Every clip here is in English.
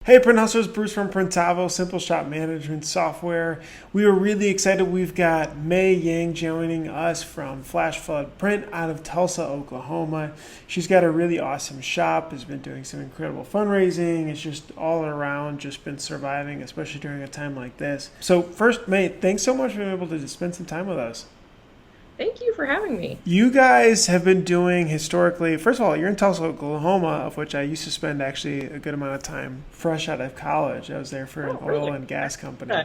Hey, Print Hustlers, Bruce from Printavo, Simple Shop Management Software. We are really excited. We've got May Yang joining us from Flash Flood Print out of Tulsa, Oklahoma. She's got a really awesome shop, has been doing some incredible fundraising. It's just all around just been surviving, especially during a time like this. So first, May, thanks so much for being able to spend some time with us. Thank you for having me. You guys have been doing historically, first of all, you're in Tulsa, Oklahoma, of which I used to spend actually a good amount of time fresh out of college. I was there for an Oh, oil really? and gas company. Yeah.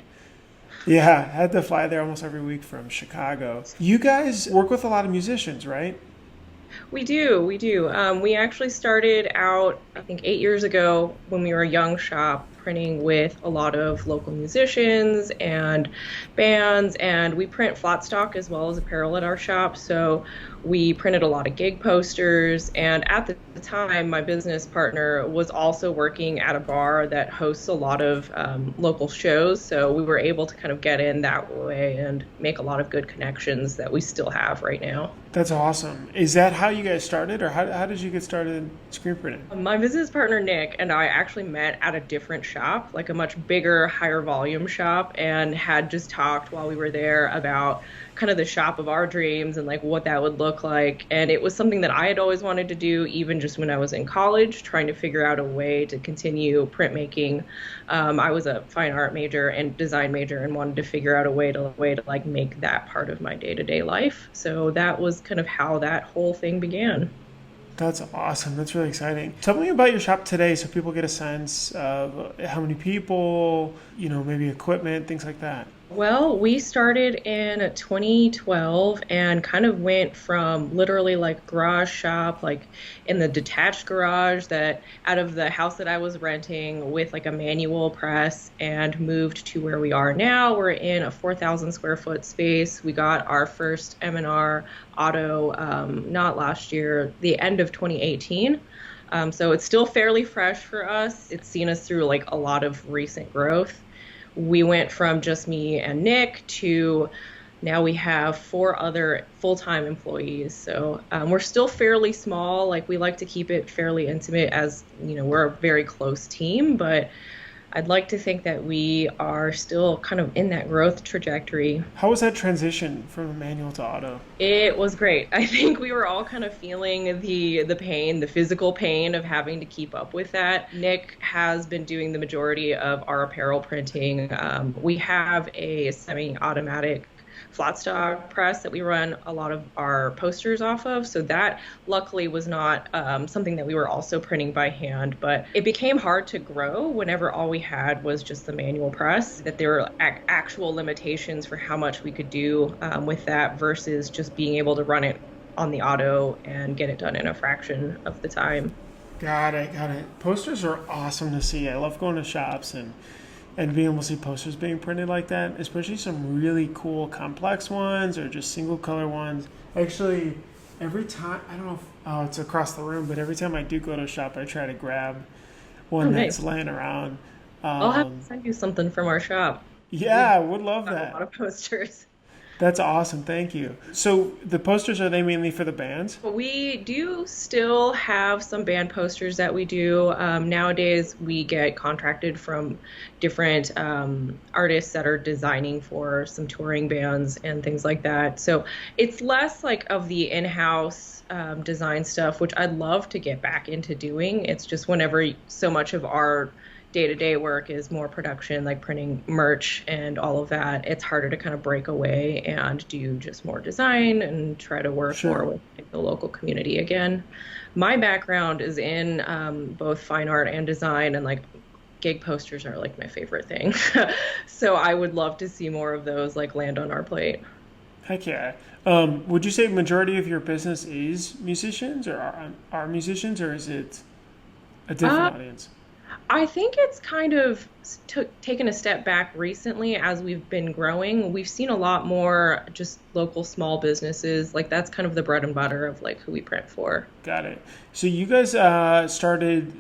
Yeah, I had to fly there almost every week from Chicago. You guys work with a lot of musicians, right? We do. We actually started out, I think, 8 years ago when we were a young shop, printing with a lot of local musicians and bands, and we print flat stock as well as apparel at our shop. So we printed a lot of gig posters, and at the time, my business partner was also working at a bar that hosts a lot of local shows. So we were able to kind of get in that way and make a lot of good connections that we still have right now. That's awesome. Is that how you guys started, or how did you get started in screen printing? My business partner Nick and I actually met at a different shop, like a much bigger, higher volume shop, and had just talked while we were there about kind of the shop of our dreams and like what that would look like. And it was something that I had always wanted to do, even just when I was in college, trying to figure out a way to continue printmaking. I was a fine art major and design major and wanted to figure out a way to like make that part of my day-to-day life. So that was kind of how that whole thing began. That's awesome. That's really exciting. Tell me about your shop today so people get a sense of how many people, maybe equipment, things like that. Well, we started in 2012 and kind of went from literally like garage shop, like in the detached garage that out of the house that I was renting with like a manual press and moved to where we are now. We're in a 4,000 square foot space. We got our first M&R auto not last year, the end of 2018. So it's still fairly fresh for us. It's seen us through like a lot of recent growth. We went from just me and Nick to now we have four other full-time employees. So we're still fairly small. Like we like to keep it fairly intimate as, we're a very close team, but I'd like to think that we are still kind of in that growth trajectory. How was that transition from manual to auto? It was great. I think we were all kind of feeling the pain, the physical pain of having to keep up with that. Nick has been doing the majority of our apparel printing. We have a semi-automatic flat stock press that we run a lot of our posters off of. So that luckily was not something that we were also printing by hand, but it became hard to grow whenever all we had was just the manual press, that there were actual limitations for how much we could do with that versus just being able to run it on the auto and get it done in a fraction of the time. Got it, got it. Posters are awesome to see. I love going to shops and being able to see posters being printed like that, especially some really cool complex ones or just single color ones. Actually, every time, I don't know if, oh, it's across the room, but every time I do go to a shop, I try to grab Oh, one nice. that's laying around. I'll have to Um, send you something from our shop. We yeah, would love have a lot that. of posters. That's awesome. Thank you. So the posters, are they mainly for the bands? We do still have some band posters that we do. Nowadays, we get contracted from different artists that are designing for some touring bands and things like that. So it's less like of the in-house design stuff, which I'd love to get back into doing. It's just whenever so much of our day-to-day work is more production, like printing merch and all of that, it's harder to kind of break away and do just more design and try to work more Sure. with like, the local community again. My background is in both fine art and design, and like gig posters are like my favorite thing. So I would love to see more of those like land on our plate. Heck yeah. Would you say majority of your business is musicians or are musicians, or is it a Uh, different audience? I think it's kind of taken a step back recently as we've been growing. We've seen a lot more just local small businesses. Like that's kind of the bread and butter of like who we print for. Got it. So you guys started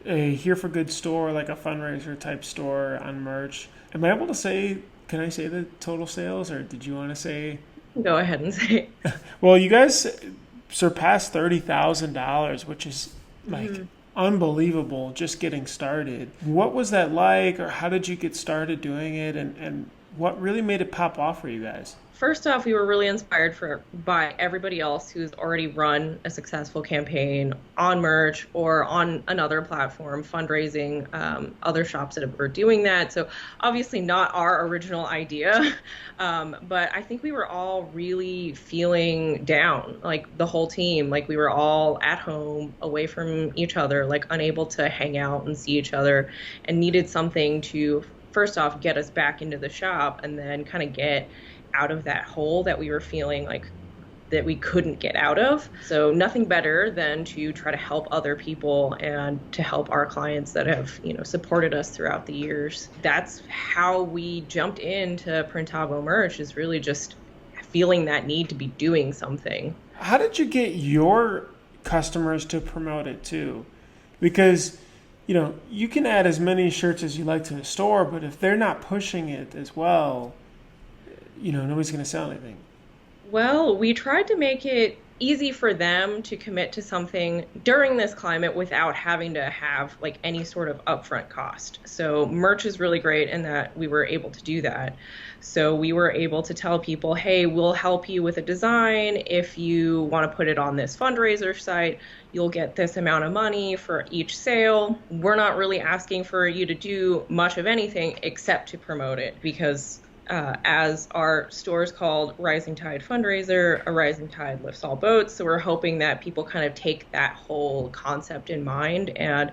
a Here for Good store, like a fundraiser type store on merch. Am I able to say, can I say the total sales, or did you want to say? Go ahead and say. Well, you guys surpassed $30,000, which is like Mhm. unbelievable just getting started. What was that like, or how did you get started doing it, and what really made it pop off for you guys? First off, we were really inspired by everybody else who's already run a successful campaign on merch or on another platform, fundraising, other shops that were doing that. So obviously not our original idea, but I think we were all really feeling down, like the whole team, like we were all at home, away from each other, like unable to hang out and see each other, and needed something to first off get us back into the shop and then kind of get out of that hole that we were feeling like that we couldn't get out of. So nothing better than to try to help other people and to help our clients that have, supported us throughout the years. That's how we jumped into Printavo merch, is really just feeling that need to be doing something. How did you get your customers to promote it too? Because you can add as many shirts as you like to the store, but if they're not pushing it as well, nobody's going to sell anything. Well, we tried to make it easy for them to commit to something during this climate without having to have like any sort of upfront cost. So merch is really great in that we were able to do that. So we were able to tell people, hey, we'll help you with a design. If you want to put it on this fundraiser site, you'll get this amount of money for each sale. We're not really asking for you to do much of anything except to promote it, because as our store is called Rising Tide Fundraiser, a rising tide lifts all boats. So we're hoping that people kind of take that whole concept in mind, and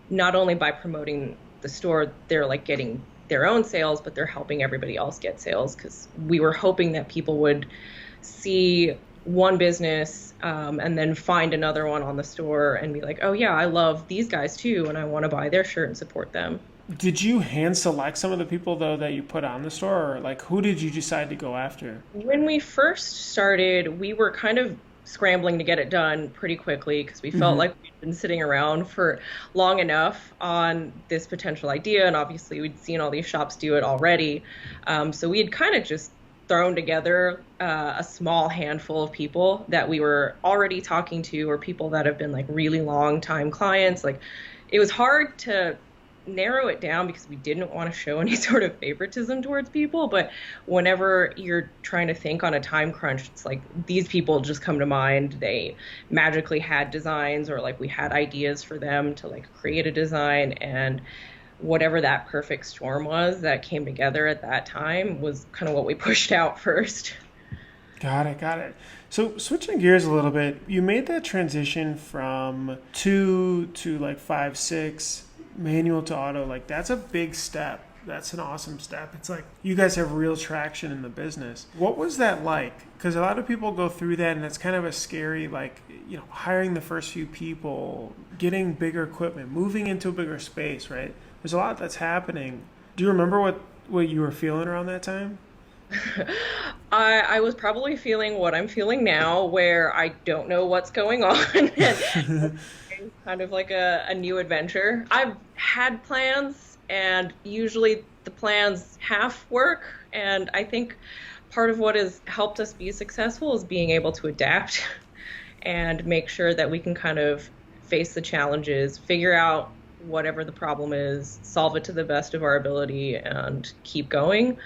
not only by promoting the store, they're like getting their own sales, but they're helping everybody else get sales, because we were hoping that people would see one business and then find another one on the store and be like, oh yeah, I love these guys too, and I want to buy their shirt and support them. Did you hand select some of the people though that you put on the store, or like who did you decide to go after? When we first started, we were kind of scrambling to get it done pretty quickly because we felt like we'd been sitting around for long enough on this potential idea, and obviously we'd seen all these shops do it already. So we had kind of just thrown together a small handful of people that we were already talking to, or people that have been like really long time clients. Like, it was hard to narrow it down because we didn't want to show any sort of favoritism towards people, but whenever you're trying to think on a time crunch, it's like these people just come to mind. They magically had designs, or like we had ideas for them to like create a design, and whatever that perfect storm was that came together at that time was kind of what we pushed out first. Got it. So switching gears a little bit, you made that transition from 2 to like 5, 6 manual to auto. Like, that's a big step. That's an awesome step. It's like you guys have real traction in the business. What was that like? Because a lot of people go through that, and it's kind of a scary, like, hiring the first few people, getting bigger equipment, moving into a bigger space, right? There's a lot that's happening. Do you remember what you were feeling around that time? I was probably feeling what I'm feeling now, where I don't know what's going on. It's kind of like a new adventure. I've had plans, and usually the plans half work. And I think part of what has helped us be successful is being able to adapt and make sure that we can kind of face the challenges, figure out whatever the problem is, solve it to the best of our ability, and keep going.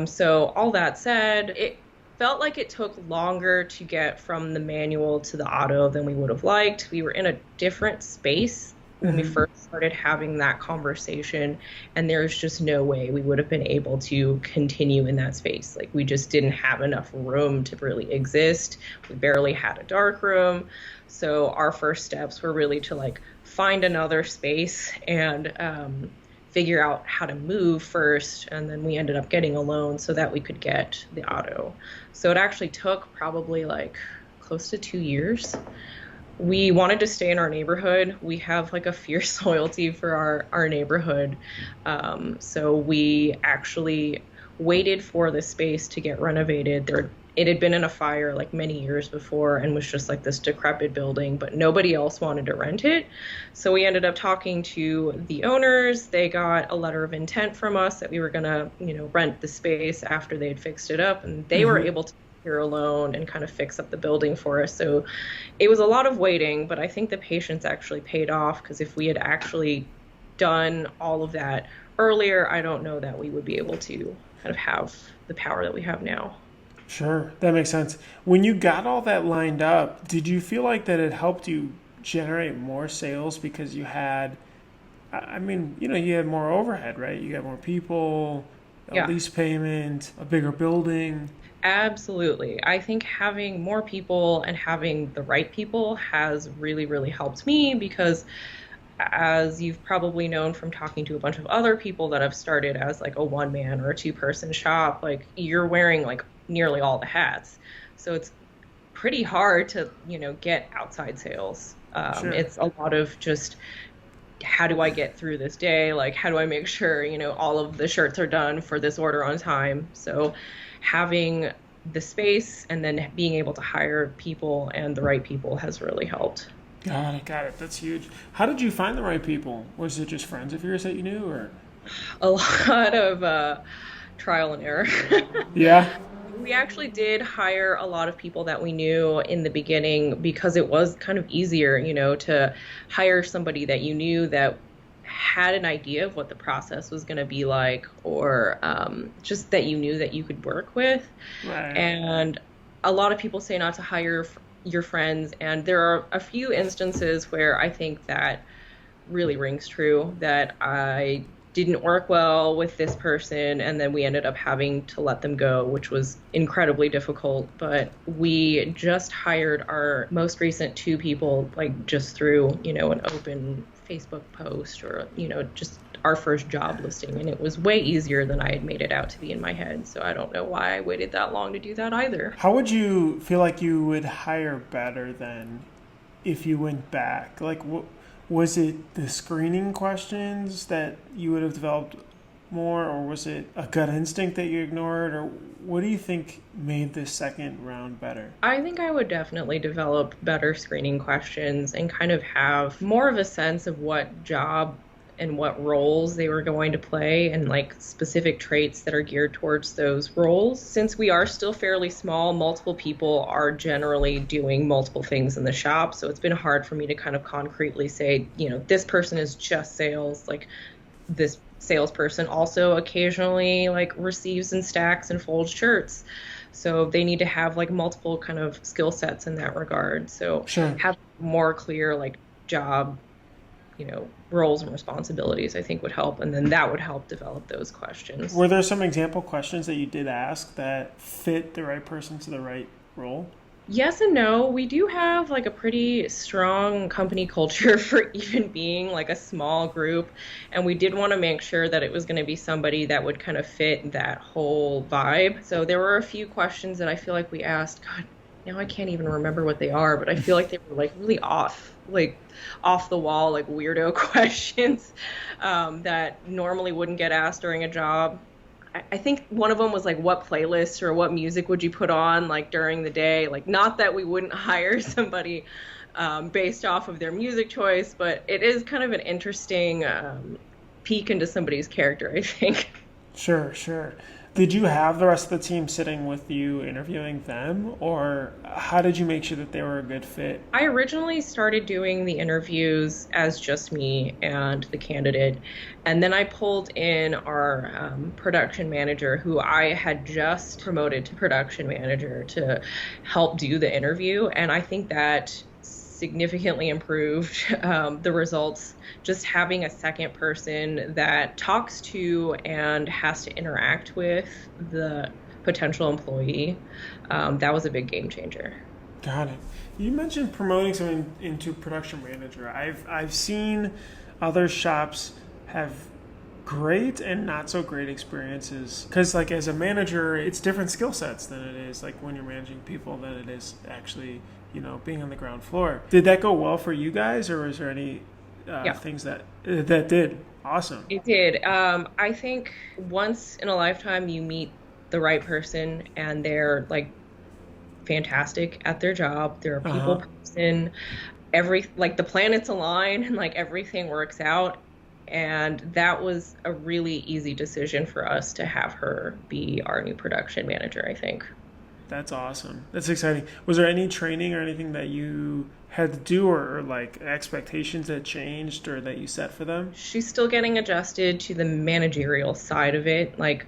So all that said, it felt like it took longer to get from the manual to the auto than we would have liked. We were in a different space when we first started having that conversation, and there's just no way we would have been able to continue in that space. Like, we just didn't have enough room to really exist. We barely had a dark room. So our first steps were really to like find another space and figure out how to move first, and then we ended up getting a loan so that we could get the auto. So it actually took probably like close to 2 years. We wanted to stay in our neighborhood. We have like a fierce loyalty for our neighborhood. So we actually waited for the space to get renovated. It had been in a fire like many years before and was just like this decrepit building, but nobody else wanted to rent it. So we ended up talking to the owners. They got a letter of intent from us that we were gonna, rent the space after they'd fixed it up, and they were able to here alone and kind of fix up the building for us. So it was a lot of waiting, but I think the patience actually paid off because if we had actually done all of that earlier, I don't know that we would be able to kind of have the power that we have now. Sure, that makes sense. When you got all that lined up, did you feel like that it helped you generate more sales because you had, I mean, you had more overhead, right? You got more people, a Yeah. lease payment, a bigger building. Absolutely. I think having more people and having the right people has really, really helped me because, as you've probably known from talking to a bunch of other people that have started as like a one man or a two-person shop, like you're wearing like nearly all the hats. So it's pretty hard to, get outside sales. Sure. It's a lot of just how do I get through this day? Like, how do I make sure, all of the shirts are done for this order on time? So having the space and then being able to hire people and the right people has really helped. Got it, got it. That's huge. How did you find the right people? Was it just friends of yours that you knew, or? A lot of trial and error. Yeah. We actually did hire a lot of people that we knew in the beginning because it was kind of easier, to hire somebody that you knew that had an idea of what the process was going to be like, or just that you knew that you could work with. Right. And a lot of people say not to hire your friends, and there are a few instances where I think that really rings true that I didn't work well with this person and then we ended up having to let them go, which was incredibly difficult. But we just hired our most recent two people like just through, an open Facebook post or, just our first job listing, and it was way easier than I had made it out to be in my head. So I don't know why I waited that long to do that either. How would you feel like you would hire better than if you went back? Like, was it the screening questions that you would have developed more, or was it a gut instinct that you ignored, or what do you think made this second round better? I think I would definitely develop better screening questions and kind of have more of a sense of what job and what roles they were going to play and like specific traits that are geared towards those roles. Since we are still fairly small, multiple people are generally doing multiple things in the shop. So it's been hard for me to kind of concretely say, this person is just sales. Like this salesperson also occasionally like receives and stacks and folds shirts. So they need to have like multiple kind of skill sets in that regard. So Sure. have more clear like job, roles and responsibilities, I think would help. And then that would help develop those questions. Were there some example questions that you did ask that fit the right person to the right role? Yes and no. We do have like a pretty strong company culture for even being like a small group. And we did want to make sure that it was going to be somebody that would kind of fit that whole vibe. So there were a few questions that I feel like we asked. God, now I can't even remember what they are, but I feel like they were like really off the wall, like weirdo questions that normally wouldn't get asked during a job. I think one of them was like, what playlist or what music would you put on like during the day? Like, not that we wouldn't hire somebody based off of their music choice, but it is kind of an interesting peek into somebody's character, I think. Sure, sure. Did you have the rest of the team sitting with you interviewing them, or how did you make sure that they were a good fit? I originally started doing the interviews as just me and the candidate, and then I pulled in our production manager, who I had just promoted to production manager, to help do the interview, and I think that significantly improved the results. Just having a second person that talks to and has to interact with the potential employee, that was a big game changer. Got it. You mentioned promoting someone into production manager. I've seen other shops have great and not so great experiences because, like, as a manager, it's different skill sets than it is like when you're managing people than it is actually being on the ground floor. Did that go well for you guys, or was there any Yeah, things that did? Awesome. it did. I think once in a lifetime you meet the right person and they're like fantastic at their job. They're a Uh people huh. person. Like the planets align and like everything works out. And that was a really easy decision for us to have her be our new production manager, I think. That's awesome. That's exciting. Was there any training or anything that you had to do, or like expectations that changed or that you set for them? She's still getting adjusted to the managerial side of it. Like,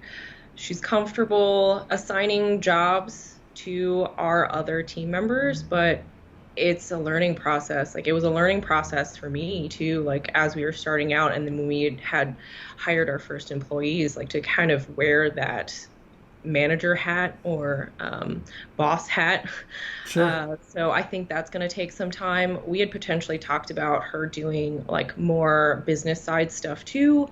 she's comfortable assigning jobs to our other team members, but it's a learning process. Like, it was a learning process for me too, like as we were starting out, and then when we had hired our first employees, like to kind of wear that manager hat or boss hat. Sure. So I think that's going to take some time. We had potentially talked about her doing like more business side stuff too,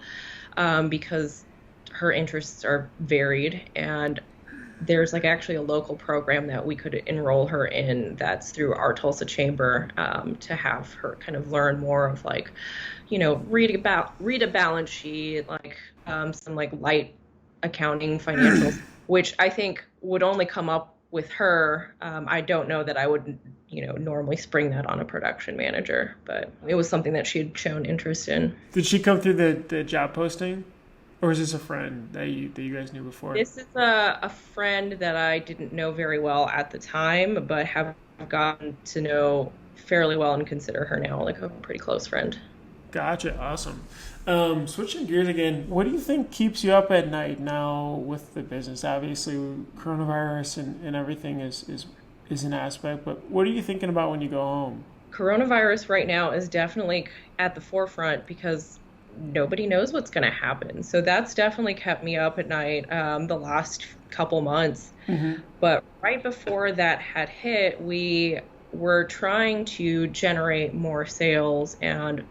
because her interests are varied, and there's like actually a local program that we could enroll her in that's through our Tulsa chamber, to have her kind of learn more of like, read a balance sheet, like some like light accounting financials, which I think would only come up with her. I don't know that I would, normally spring that on a production manager, but it was something that she had shown interest in. Did she come through the job posting, or is this a friend that you guys knew before? This is a friend that I didn't know very well at the time, but have gotten to know fairly well and consider her now like a pretty close friend. Gotcha. Awesome. Switching gears again, what do you think keeps you up at night now with the business? Obviously, coronavirus and everything is an aspect, but what are you thinking about when you go home? Coronavirus right now is definitely at the forefront because nobody knows what's going to happen. So that's definitely kept me up at night, the last couple months. Mm-hmm. But right before that had hit, we were trying to generate more sales and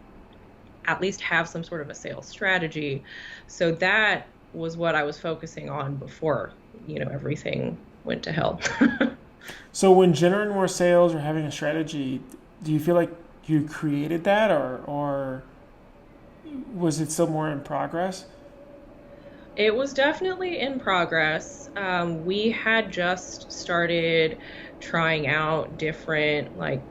at least have some sort of a sales strategy. So that was what I was focusing on before, everything went to hell. So when generating more sales or having a strategy, do you feel like you created that, or was it still more in progress? It was definitely in progress. We had just started trying out different, like,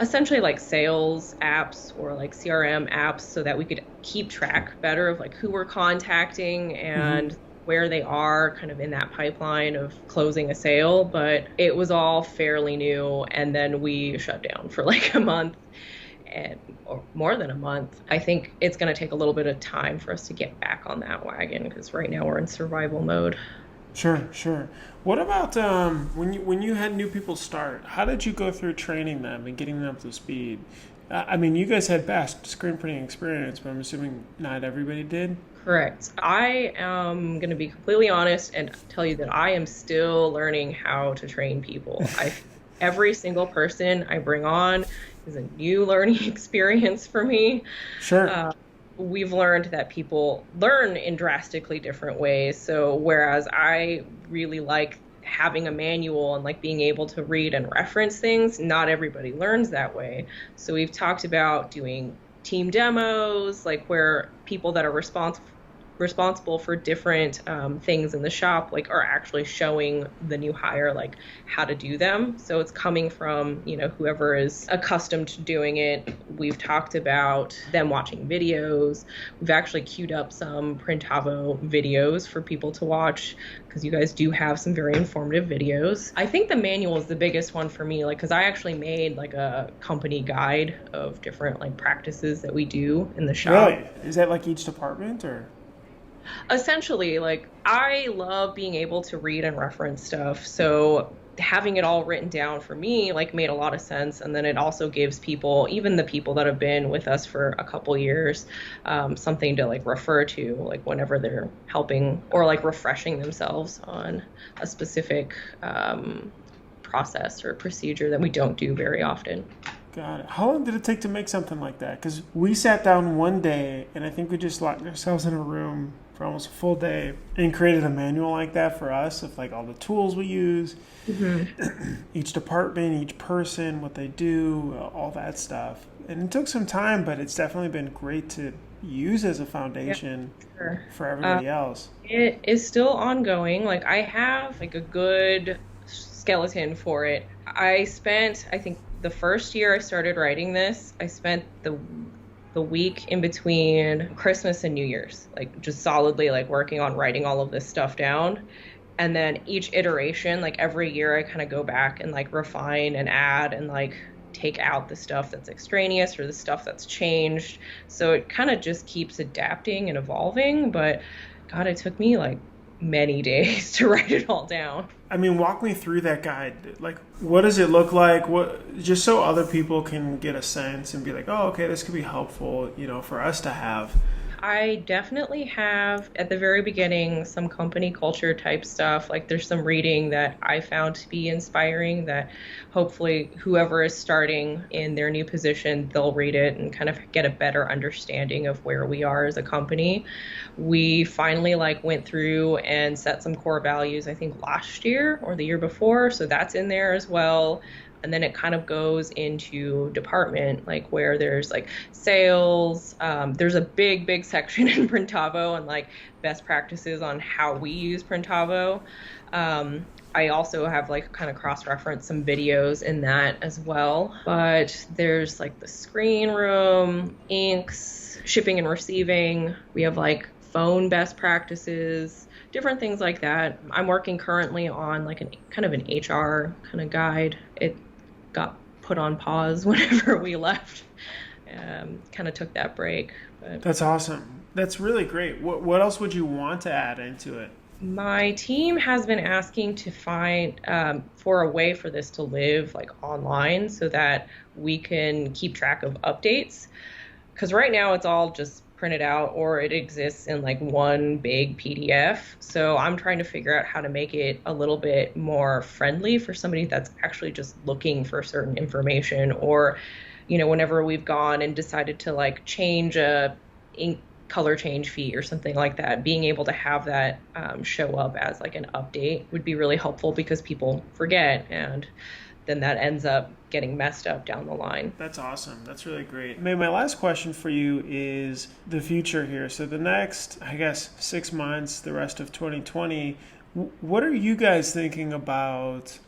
essentially like sales apps or like CRM apps so that we could keep track better of like who we're contacting and where they are kind of in that pipeline of closing a sale. But it was all fairly new, and then we shut down for like a month, or more than a month. I think it's going to take a little bit of time for us to get back on that wagon because right now we're in survival mode. Sure, sure. What about when you had new people start? How did you go through training them and getting them up to speed? I mean, you guys had vast screen printing experience, but I'm assuming not everybody did. Correct. I am going to be completely honest and tell you that I am still learning how to train people. Every single person I bring on is a new learning experience for me. Sure. We've learned that people learn in drastically different ways. So whereas I really like having a manual and like being able to read and reference things, not everybody learns that way. So we've talked about doing team demos, like where people that are responsible for different things in the shop like are actually showing the new hire like how to do them. So it's coming from whoever is accustomed to doing it. We've talked about them watching videos. We've actually queued up some Printavo videos for people to watch because you guys do have some very informative videos. I think the manual is the biggest one for me, like because I actually made like a company guide of different like practices that we do in the shop. Really? Is that like each department or? Essentially, like I love being able to read and reference stuff. So having it all written down for me like made a lot of sense. And then it also gives people, even the people that have been with us for a couple years, something to like refer to like whenever they're helping or like refreshing themselves on a specific process or procedure that we don't do very often. Got it. How long did it take to make something like that? Because we sat down one day, and I think we just locked ourselves in a room for almost a full day and created a manual like that for us of like all the tools we use, each department, each person, what they do, all that stuff. And it took some time, but it's definitely been great to use as a foundation for everybody else. It is still ongoing. Like I have like a good skeleton for it. I think the first year I started writing this, I spent the week in between Christmas and New Year's, like just solidly like working on writing all of this stuff down. And then each iteration, like every year, I kind of go back and like refine and add and like take out the stuff that's extraneous or the stuff that's changed. So it kind of just keeps adapting and evolving. But God, it took me like many days to write it all down. I mean, walk me through that guide. Like, what does it look like? What, just so other people can get a sense and be like, oh, okay, this could be helpful, for us to have. I definitely have at the very beginning some company culture type stuff. Like there's some reading that I found to be inspiring that hopefully whoever is starting in their new position, they'll read it and kind of get a better understanding of where we are as a company. We finally like went through and set some core values, I think last year or the year before. So that's in there as well. And then it kind of goes into department, like where there's like sales. There's a big section in Printavo and like best practices on how we use Printavo. I also have like kind of cross-referenced some videos in that as well. But there's like the screen room, inks, shipping and receiving. We have like phone best practices, different things like that. I'm working currently on like an kind of an HR kind of guide. It got put on pause whenever we left. Kind of took that break. But That's awesome. That's really great. What else would you want to add into it? my team has been asking to find for a way for this to live like online so that we can keep track of updates. Because right now it's all just printed out or it exists in like one big PDF. So I'm trying to figure out how to make it a little bit more friendly for somebody that's actually just looking for certain information or, whenever we've gone and decided to like change a ink color change fee or something like that, being able to have that show up as like an update would be really helpful because people forget and then that ends up getting messed up down the line. That's awesome. That's really great. My last question for you is the future here. So the next, I guess, 6 months, the rest of 2020, what are you guys thinking about?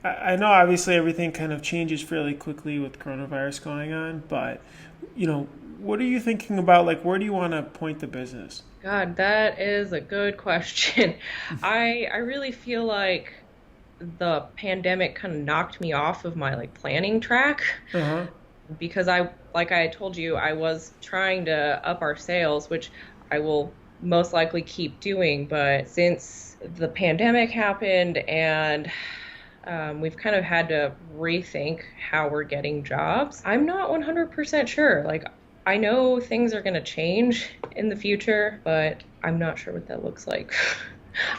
I know obviously everything kind of changes fairly quickly with coronavirus going on, but, what are you thinking about? Like, where do you want to point the business? God, that is a good question. I really feel like the pandemic kind of knocked me off of my like planning track Uh-huh. because like I told you, I was trying to up our sales, which I will most likely keep doing. But since the pandemic happened and we've kind of had to rethink how we're getting jobs, I'm not 100% sure. Like, I know things are going to change in the future, but I'm not sure what that looks like.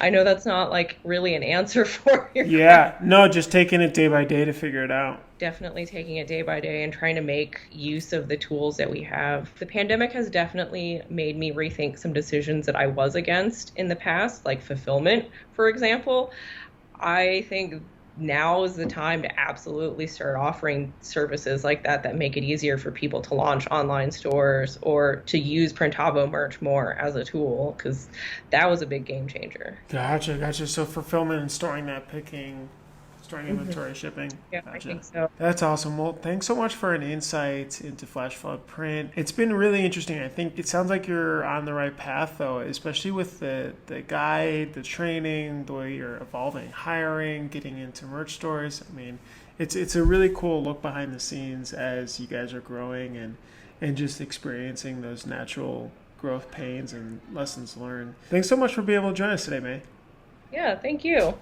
I know that's not like really an answer for your question. Yeah, no, just taking it day by day to figure it out. Definitely taking it day by day and trying to make use of the tools that we have. The pandemic has definitely made me rethink some decisions that I was against in the past, like fulfillment, for example. I think now is the time to absolutely start offering services like that make it easier for people to launch online stores or to use Printavo merch more as a tool, because that was a big game changer. Gotcha. So fulfillment and storing that picking, storing inventory, shipping. Yeah, I Gotcha. think so. That's awesome. Well, thanks so much for an insight into flash flood print. It's been really interesting. I think it sounds like you're on the right path, though, especially with the guide, the training, the way you're evolving, hiring, getting into merch stores. I mean, it's a really cool look behind the scenes as you guys are growing and just experiencing those natural growth pains and lessons learned. Thanks so much for being able to join us today, May. Yeah, thank you.